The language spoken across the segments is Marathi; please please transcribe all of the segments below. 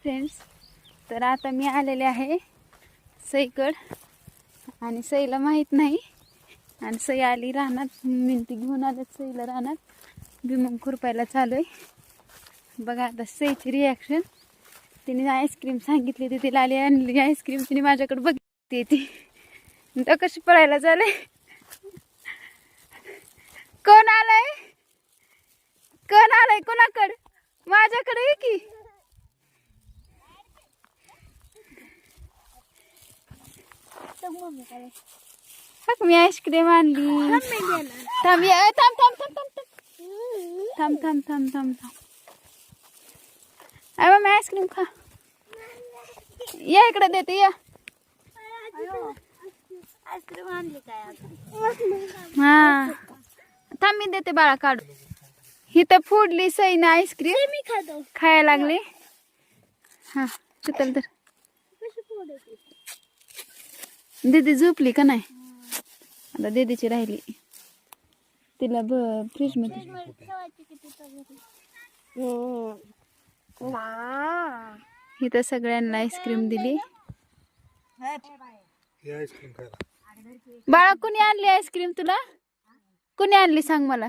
फ्रेंड्स, तर आता मी आलेले आहे सईकड आणि सईला माहीत नाही आणि सई आली रानात. मिनती घेऊन आल्यात सईला रानात भुईमूग खुरपायला चालू आहे. बघा आता सईची रिॲक्शन. तिने आईस्क्रीम सांगितली ती तिला आली आणली आईस्क्रीम. तिने माझ्याकडे बघते ती तर कशी पळायला चालय. कोण आलंय कोण आलंय कोणाकडे? माझ्याकडे ये की. मी आईस्क्रीम आणली. थांब थांब थांब थांब थांब थांब थांब थांब थांब थांब. अरे मी आईस्क्रीम खा. या इकडे देते या. आईस्क्रीम आणली काय? हा थांब मी देते बाळा काढू. ही तर फोडली सईने आईस्क्रीम. मी खातो. खायला लागली. हा चल तर. दीदी झोपली का नाही? आता दीदीची राहिली. तिला फ्रीज मध्ये इथं सगळ्यांना आईस्क्रीम दिली. बाळा कुणी आणली आईस्क्रीम तुला? कुणी आणली सांग मला.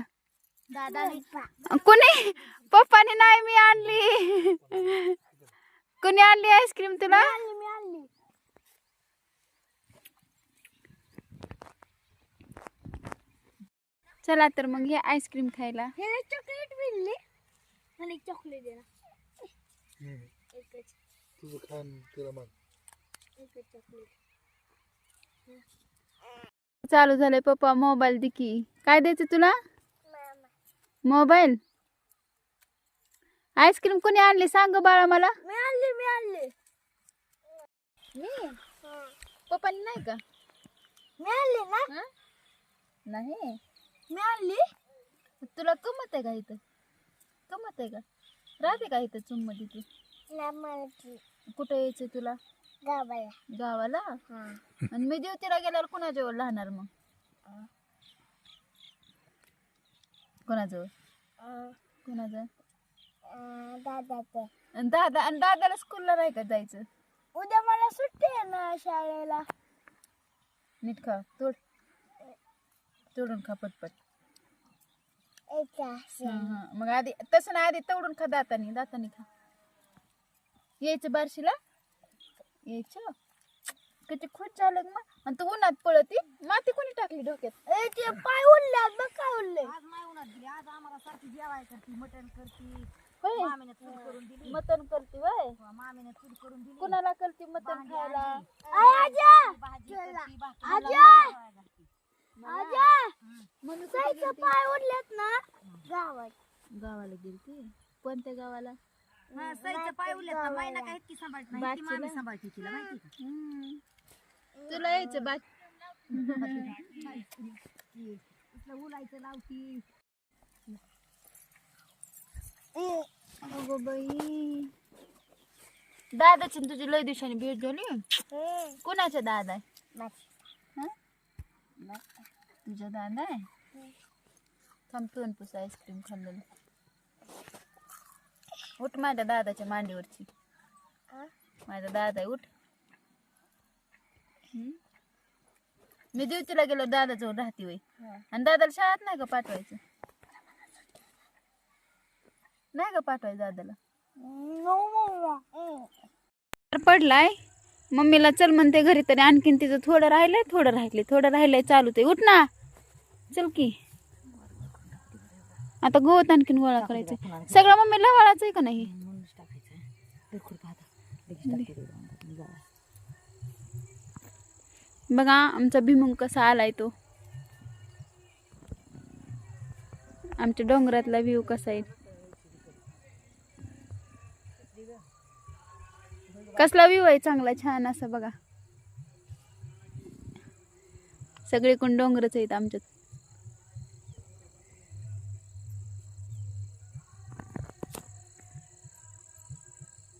कुणी? पप्पाने नाही मी आणली. कुणी आणली आईस्क्रीम तुला? चला तर मग हे आईस्क्रीम खायला. चॉकलेट मिळली. मला एक चॉकलेट दे ना. तुझं खान तिला मग एकच चॉकलेट. चालू झालंय. पप्पा मोबाईल दे की. काय द्यायचं तुला? मोबाईल. आईस्क्रीम कोणी आणली सांग बाळा मला. मी आणली. मी पप्पानी नाही का? मी आणली ना. नाही मी आणली. तुला कमत आहे का इथं? कमत आहे का? राहते का इथं चुम मध्ये तू? कुठं यायचं तुला? गावाला. आणि मी ज्योतीला गेल्यावर कुणाजवळ राहणार मग? कोणाजवळ? कोणाजवळ? आणि दादाला स्कूलला नाही का जायचं? उद्या मला सुट्टी आहे ना शाळेला. नीट खा. तोडून खा पटपट. मग आधी तसं ना, आधी तोडून खा. दातानी खा. यायचं बारशीला. यायचं. किती खुश झालं मग. आणि तू उन्हात पळती. माती कोणी टाकली डोक्यात? ते पाय उडल्यात बघ. काय उडले? आज नाही उन्हात गेली. आज आम्हाला सारखी जेवाय करती, मटण करती. होय. मामीने चूल करून दिली. मटण करते वय. मामीने चूल करून दिली. कुणाला करते मटण खायला? भाजी करती, भाकरी म्हणून पाय उडल्यात ना गावात. गावाला गेलती. कोणत्या गावाला? हा, सईचं पाय उलट ना. माईला काय इतकी सांभाळत नाही. ती मामी सांभाळते तिला माहिती का? तुला यायचं बात. इथलं उलायचं लावती. अगो बाई. दादाची न तुझी लय दिवसांनी भेट झाली. कोणाचा दादा आहे? तुझा दादा आहे. थांब तोंड पुस आईस्क्रीम खाल्लेलं. उठ माझ्या दादाच्या मांडीवरची. माझा दादा आहे. उठ. मी ड्युटीला गेलो दादाजवळ राहते वय. आणि दादाला शाळेत नाही का पाठवायचं? नाही का पाठवायचं दादाला? पडलाय. मम्मीला चल म्हणते घरी. तरी आणखीन तिचं थोडं राहिलंय चालू ते. उठ ना चल की. आता गवत आणखीन गोळा करायचं. सगळं मम्मीला वळायचं आहे का नाही? बघा आमचा भुईमूग कसा आलाय तो. आमच्या डोंगरातला व्ह्यू कसा आहे. कसला व्ह्यू आहे चांगला छान असा बघा. सगळीकडून डोंगरच आहेत आमच्यात.